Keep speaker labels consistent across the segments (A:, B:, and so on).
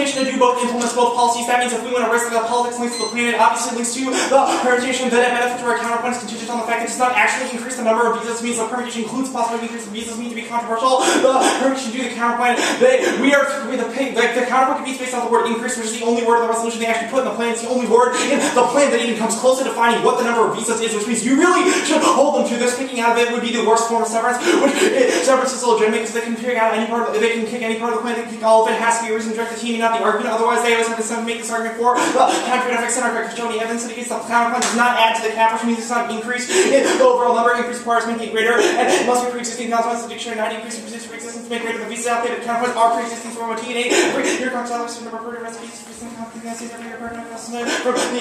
A: permutation to do both, implements both policies. That means if we want to race like politics links to the planet, obviously links to the permutation that benefit to our counterpoint is contingent on the fact that it does not actually increase the number of visas. Means the permutation includes possible increase of visas mean to be controversial. The permutation do the counterpoint. The counterpoint can be based on the word increase, which is the only word in the resolution they actually put in the plan. It's the only word in the plan that even comes close to defining what the number of visas is, which means you really should hold them to this. Picking out of it would be the worst form of severance, which severance is illegitimate because they can pick out any part of, they can kick any part of the plan, they can kick all of it. It has to be a reason to direct the team and not the argument. Otherwise, they always have to make this argument for the counter-effect center effect. Showing evidence indicates the counterpoint does not add to the cap, which means it's not increase in the overall number. Increase requires making it greater, and it must be pre-existing consequence. The dictionary 90 increase in pre-existence to make greater. The visas allocated counterpoints are pre-existing from a TNA. Here comes salaries from the reported recipes. From the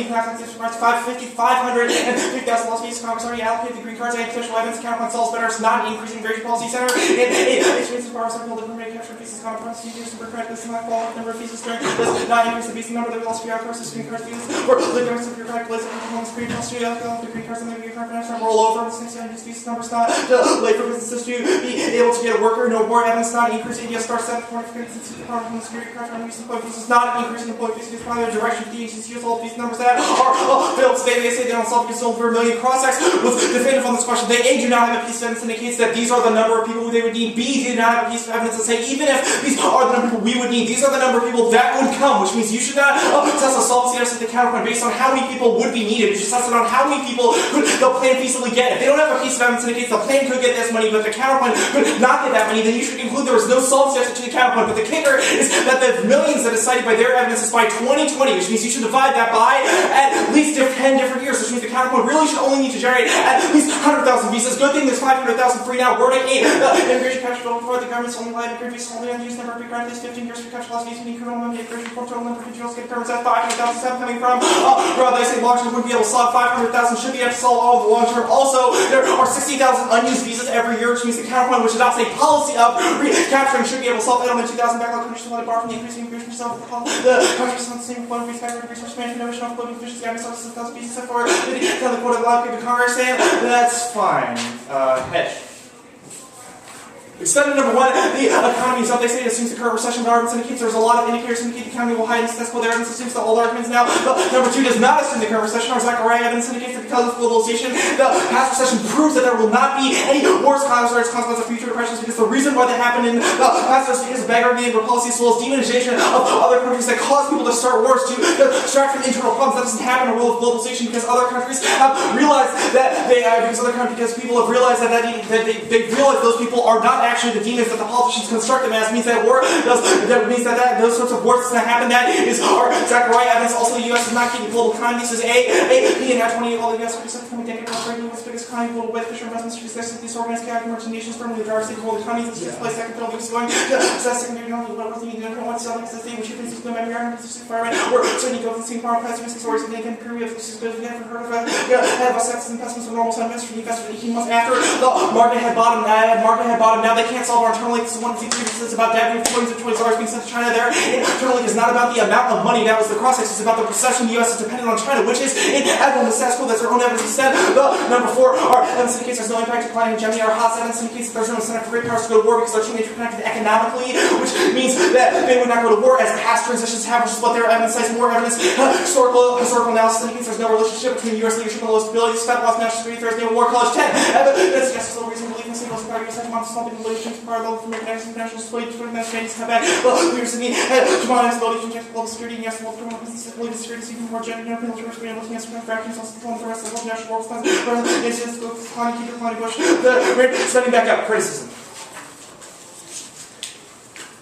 A: classification parts 550, 500, and 3,000 lost visas. Congress already allocated the green cards and official evidence. Counterpoint solves better. It's not increasing Great Policy Center. It means the power circle that permit capture visas. Counterpoints to use super correct. This is not fall number of visas during this. Not increase the visa number that we lost VR cards. Green cards used for the difference of your correct place of performance. Green cards to the green cards and the green card roll over. This next use visa numbers not late for businesses to be able to get a worker. No more evidence. Not increasing the star 7 point from the power from the security card from using point visas. Not increasing the point visas. By the direction of the agency use all these numbers that are failed today. They say they don't solve because over 1 million cross-checks was definitive on this question. They A, do not have a piece of evidence that indicates that these are the number of people they would need. B, they do not have a piece of evidence that say even if these are the number of people we would need, these are the number of people that would come, which means you should not test a solvency test at the counterpoint based on how many people would be needed. You should test it on how many people could the plan feasibly get. If they don't have a piece of evidence that indicates the plan could get this money, but the counterpoint could not get that money, then you should conclude there was no solvency test to the counterpoint. But the kicker is that the millions that is cited by their evidence is by 2020, which means you should divide that by at least 10 different years, which means the counterpoint really should only need to generate at least 100,000 visas. Good thing there's 500,000 free now. Wording 8. Immigration capture bill before the government's only allowed to visas only on use number of granted at least 15 years for capture laws using the criminal immigration report total number of individuals get permits at 500,000 coming from rather they say long term wouldn't be able to solve 500,000 should be able to solve all of the long term. Also, there are 60,000 unused visas every year, which means the counterpoint, which adopts a policy of recapturing, should be able to solve element 2,000 backlog countries to let it bar from the increasing immigration itself. The countries on the same point of factor resource management, no of floating fishes, gathering sources, 1,000 pieces set forward. Tell the quote of law to Congress, and that's fine. Hedge. Experiment number 1, the economy is up. They say it assumes the current recession of arguments indicates there's a lot of indicators indicate the economy will heighten statistical evidence assumes the old arguments now. Number 2 does not assume the current recession. Our Zachariah evidence indicates that because of globalization, the past recession proves that there will not be any worse consequences of future depressions because the reason why they happened in the past is because of beggarly labor policy as well as demonization of other countries that cause people to start wars to distract from internal problems. That doesn't happen in a world of globalization because other countries have realized that because people have realized that they realize those people are not actually the demons that the politicians construct them as. Means that means that those sorts of wars doesn't happen. That is our Zachariah evidence. Also, the U.S. is not keeping global economy. This is P and at 28. All the U.S. are coming decade operating with the biggest economy, global wealth, fisher investments, these organized chaotic emerging nations firmly drive state global economies. This is place second fiddle because going to assess secondary knowledge of what was needed. No one selling this thing which you think is no memory argument. This is environment or certainly go to the same power pessimistic stories and they can prove if this is good. We haven't heard of it. Have a sexist and pessimist with normal sentiments for the investment 18 months after the market had bottomed. Now they can't solve our internal link. This is one of the things about debt. We have $20 being sent to China there. Internal link is not about the amount of money. That was the cross-section. It's about the recession. The U.S. is dependent on China, which is in admirable the status quo. That's their own evidence instead. Number 4, our evidence indicates there's no impact to climate hegemony. Our hot evidence indicates that there's no incentive for great powers to go to war because our teenagers are connected economically, which means that they would not go to war as past transitions have, which is what their evidence says. More evidence. Historical analysis indicates there's no relationship between U.S. leadership and low stability. Spent lost national security. There's no war. College 10. Evidence suggests little reason to believe in single security. U.S. months something relations to power level from international stability to national come back. Leaders in the Japan ability to inject global security. Yes, world criminal business believe security seeking more general penalty risk. We are looking at some fractions on the rest of the national world plans. Incidents with Connie Keeper, Connie Bush. Setting back up criticism.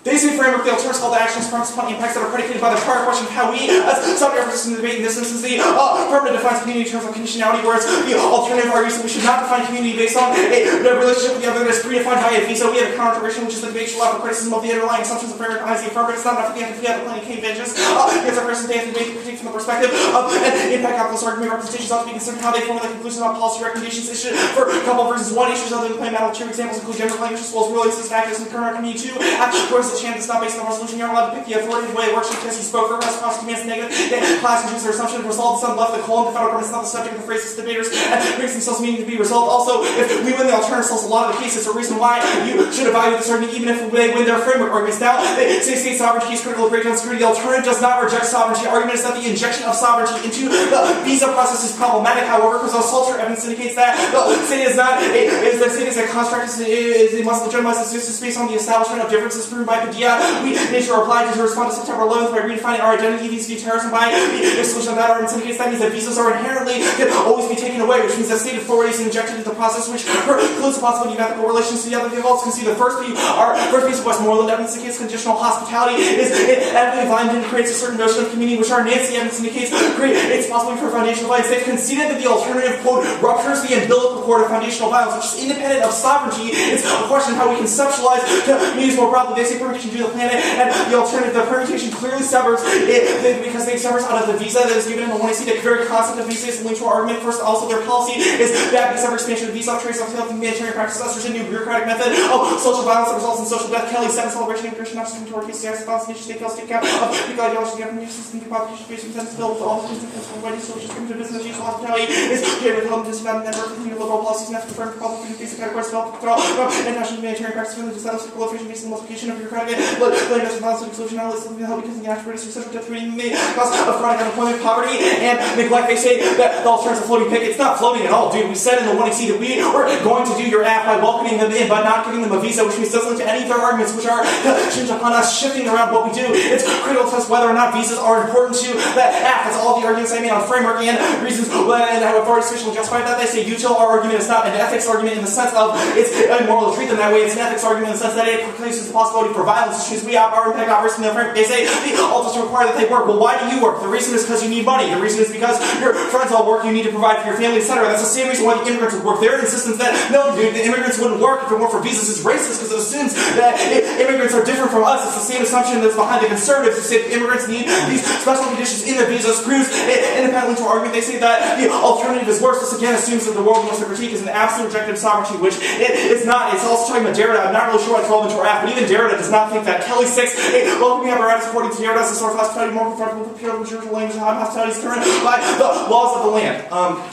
A: They say framework, the alternatives called actions from upon impacts that are predicated by the prior question of how we, as some references in the debate in this instance, the affirmative defines community in terms of conditionality, whereas the alternative argues that we should not define community based on a relationship with the other that is predefined by a visa. We have a counter-direction, which is the debate should allow for criticism of the underlying assumptions of framework as the affirmative. It's not enough for the FFP to plan came vengeance. It's our person they have to make critique from the perspective of an impact calculus argument. Representations ought to be considered how they formulate conclusions about policy recommendations issued for a couple of reasons. 1, issues other than plain matter. 2 examples include general language as well as releases factors in the current community. 2, after course the chance it's not based on resolution. You're allowed to pick the authoritative way it works because you spoke for us, cross commands negative. Class reduces their assumption of result. Some left the column. The federal government is not the subject of the phrases debaters and makes themselves meaning to be resolved. Also, if we win the alternative solves a lot of the cases, a reason why you should evaluate this argument even if they win their framework arguments. Now, they say state sovereignty is critical of breakdown security. The alternative does not reject sovereignty. Argument is that the injection of sovereignty into the visa process is problematic. However, because assaulter evidence indicates that the state is not the state is a construct. It must legitimize its existence based on the establishment of differences proven by Padilla. We nature replied to respond to September 11th by redefining our identity vis-a-vis terrorism by the exclusion of that argument indicates that means that visas are inherently can always be taken away, which means that state authorities injected into the process, which precludes the possibility of ethical relations to the other defaults. Can see the first piece of Westmoreland evidence indicates conditional hospitality is ethically violent and creates a certain notion of community, which our Nancy evidence indicates creates possibility for foundational violence. They've conceded that the alternative, quote, ruptures the umbilical cord of foundational violence, which is independent of sovereignty. It's a question of how we conceptualize communities more broadly. They say permutation to the planet, and the alternative, the permutation clearly severs it because they severs out of the visa that is given in the 1AC. The very concept of visa is linked to our argument. First, also their policy is bad because of expansion of visa trace of humanitarian practices, ushers in new bureaucratic method of social violence that results in social death. Kelly's second celebration of Christian action toward cases, acts, violence, nation, state, state count of people ideology, government system, population, based on sense, filled with all the things that come from social to business, use hospitality is created with home disavowed network of liberal policies and after confirmed public and basic categories developed for all international humanitarian practices for the disaster proliferation based on multiplication of bureaucratic blame as violence and exclusion now listed in the help because the act produces social death threatening the cause of chronic unemployment, poverty, and neglect. They say that the alternative floating picket. It's not floating at all, dude. We said in the 1AC that we were going to do your app by welcoming them in, by not giving them a visa, which means doesn't look to any of their arguments, which are hinged upon us shifting around what we do. It's critical to us whether or not visas are important to that app. That's all the arguments I made on framework and reasons, and I've already sufficiently justified that. They say util our argument is not an ethics argument in the sense of it's immoral to treat them that way. It's an ethics argument in the sense that it places the possibility for violence, which means we have our impact operates in the framework. They say the ultimately require that they work. Well, why do you work? The reason is because you need money. The reason is because your friends all work, you need to provide for your family, etc. That's the same reason why the immigrants would work. Their insistence that no, dude, the immigrants wouldn't work if it weren't for visas is racist because it assumes that immigrants are different from us. It's the same assumption that's behind the conservatives who say that immigrants need these special conditions in the visas. Proves independently to our argument. They say that the alternative is worse. This again assumes that the world wants to critique is an absolute objective sovereignty, which it's not. It's also talking about Derrida. I'm not really sure why it's relevant to our app, but even Derrida does not think that. Kelly 6, welcoming apparatus according to Derrida as a sort of hospitality more comfortable with pure mature language and hospitality is determined by the laws of the land.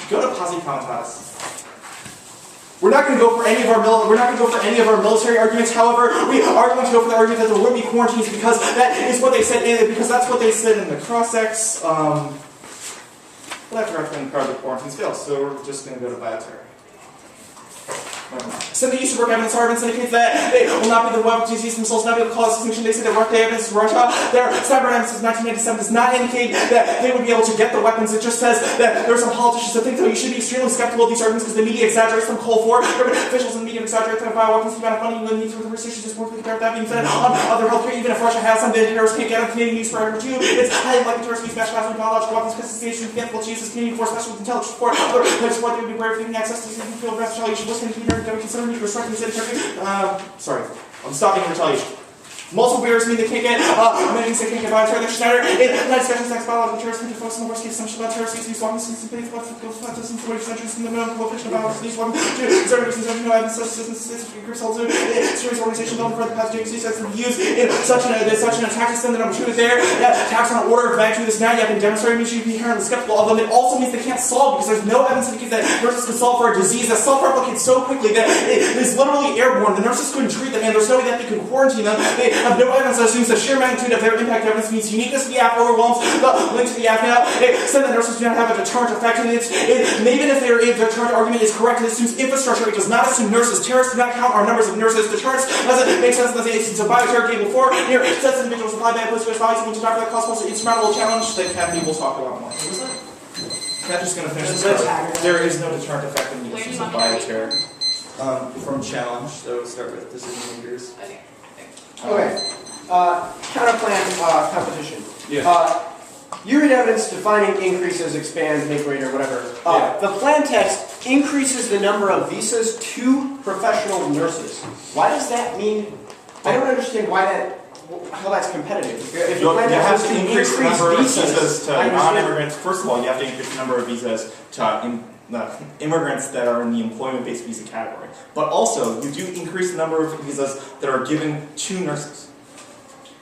A: Go to Posse Comitatus. We're not going to go for any of our military arguments. However, we are going to go for the argument that there will be quarantines because that is what they said. Because that's what they said in the cross-ex. Well, that's recommended part of the quarantines failed, so we're just going to go to bioterror. So the use of work evidence arguments indicates that they will not be the web disease themselves, not be able to cause distinction. They say that work evidence is Russia. Their cyber evidence of 1987 does not indicate that they would be able to get the weapons. It just says that there are some politicians that think that you should be extremely skeptical of these arguments because the media exaggerates them. Cold War, government officials in the media exaggerate them. Bioweapons, the amount of money you need for the research is more compared. That being said, on other healthcare, even if Russia has some, then terrorists can't get on Canadian news for number 2. It's highly likely terrorists use specialized biological weapons because the station can't able to use this Canadian force special intelligence support. Other support they would be aware of giving access to the field of retaliation. What's going to be considered sorry, I'm stopping retaliation. Multiple barriers mean they can't get meetings they can't get bioterror. They're Schneider in discussions next biological terrorists can focus on the worst case assumption about terrorists use weapons since the base of the 40th centuries in the minimum coefficient of violence these weapons to certain reasons no evidence such systems groups hold to serious organization don't further pass JC sets to be used in such an attack system. The number 2 is there. Attacks on order of magnitude is now you have been demonstrated means you can be inherently skeptical of them. It also means they can't solve because there's no evidence indicates that nurses can solve for a disease that self-replicates so quickly that it is literally airborne. The nurses couldn't treat them and there's no way that they could quarantine them. They have no evidence that assumes the sheer magnitude of their impact evidence means uniqueness of the app overwhelms the link to the app now. It said that nurses do not have a deterrent effect, and even if their deterrent argument is correct, it assumes infrastructure. It does not assume nurses. Terrorists do not count our numbers of nurses. Deterrents doesn't make sense. It's a bioterror cable 4. Here, it says individuals apply bad place to which values to die for that cost also insurmountable challenge. Then Kathy will talk a lot more. What was that? Kathy's going to finish this part. There is no deterrent effect in the use of bioterror. From challenge, so we'll start with decision makers.
B: Okay. Counterplan competition.
A: Yeah.
B: You read evidence defining increases, expand, make greater, whatever. The plan text increases the number of visas to professional nurses. Why does that mean? I don't understand how that's competitive. If
A: you have to increase the number of visas to non-immigrants. First of all, you have to increase the number of visas to immigrants that are in the employment-based visa category. But also, you do increase the number of visas that are given to nurses.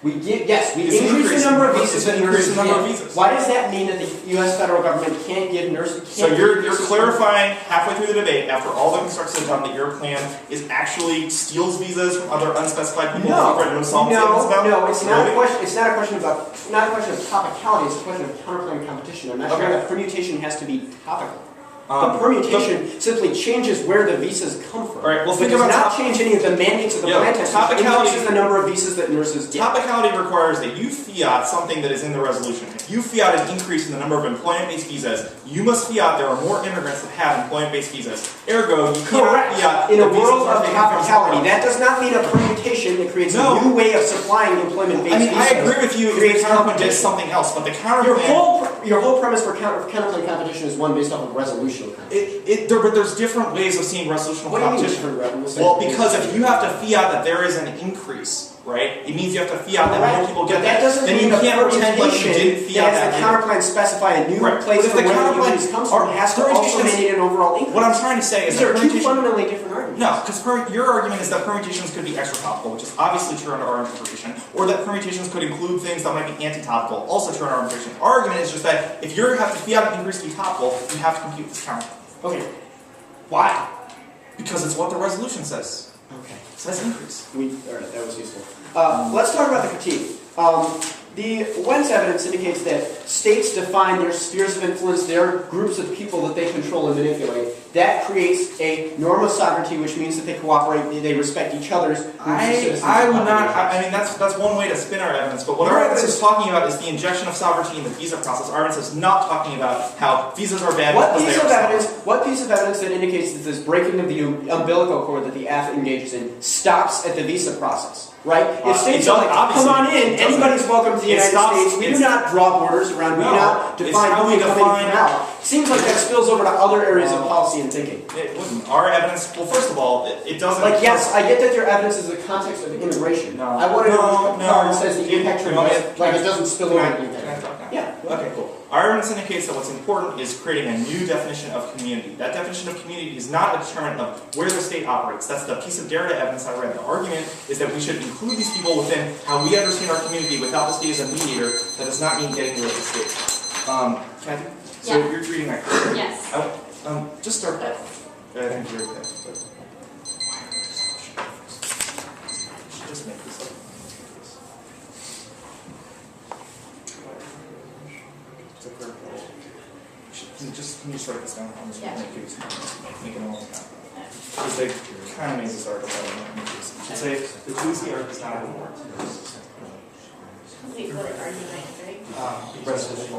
B: We increase the number of visas that nurses get. Why does that mean that the U.S. federal government can't give nurses?
A: So you're clarifying halfway through the debate, after all the constructs have done, that your plan is actually steals visas from other unspecified people.
B: No, it's not a question. It's not a question about not a question of topicality. It's a question of counterclaim competition. I'm not sure that permutation has to be topical. The permutation simply changes where the visas come from.
A: All right, well,
B: it does not change any of the mandates of the plan test. It increases the number of visas that nurses get.
A: Topicality requires that you fiat something that is in the resolution. If you fiat an increase in the number of employment-based visas, you must fiat there are more immigrants that have employment-based visas. Ergo, you cannot fiat
B: in a world of topicality. That does not mean a permutation that creates a new way of supplying employment-based visas.
A: I agree with you. If the counterclaim did something else, but the counterclaim...
B: Your whole premise for counterclaim competition is one based off of resolution.
A: But there's different ways of seeing resolutional competition. Well, because if you have to fiat that there is an increase, right? It means you have to fiat that more people get that. Then you can't pretend like you didn't fiat that.
B: The counterclaim specify a new place from where the increase comes from. It has to also mandate an overall increase.
A: What I'm trying to say is
B: that there are two fundamentally different arguments.
A: No, because your argument is that permutations could be extra topical, which is obviously true under our interpretation, or that permutations could include things that might be anti-topical, also true under our interpretation. Our argument is just that if you have to fiat an increase to be topical, you have to compute this counterclaim.
B: Okay. Why?
A: Because it's what the resolution says.
B: Okay.
A: It says increase.
B: Alright, that was useful. Let's talk about the critique. The 2NC evidence indicates that states define their spheres of influence, their groups of people that they control and manipulate. That creates a norm of sovereignty, which means that they cooperate, they respect each other's groups of citizens.
A: I would not. I mean, that's one way to spin our evidence. But what our evidence is talking about is the injection of sovereignty in the visa process. Our evidence is not talking about how visas are bad.
B: What piece of evidence that indicates that this breaking of the umbilical cord that the F engages in stops at the visa process? Right? If states are like, come on in, anybody's welcome to the United States. We do not draw borders around. We do not define who we come in and out. Seems like that spills over to other areas of policy and thinking.
A: It wouldn't. Our evidence, well, first of all, it doesn't...
B: Like, yes, I get that your evidence is in the context of immigration.
A: No.
B: I want to know which part says the impact like it doesn't spill over to impact.
A: Yeah. Okay, cool. Our evidence indicates that what's important is creating a new definition of community. That definition of community is not a determinant of where the state operates. That's the piece of Derrida evidence I read. The argument is that we should include these people within how we understand our community without the state as a mediator. That does not mean getting rid of the state. Kathy? So you're reading that correctly?
C: Yes.
A: Just start. I think you're okay. But why are there so much? You should just make this up. Can you just write this down? I'm just going to make it all count. Because they kind of made this article out of it. Say, the 2NC article is not anymore.
C: Complete what argument, right?
A: Resolution.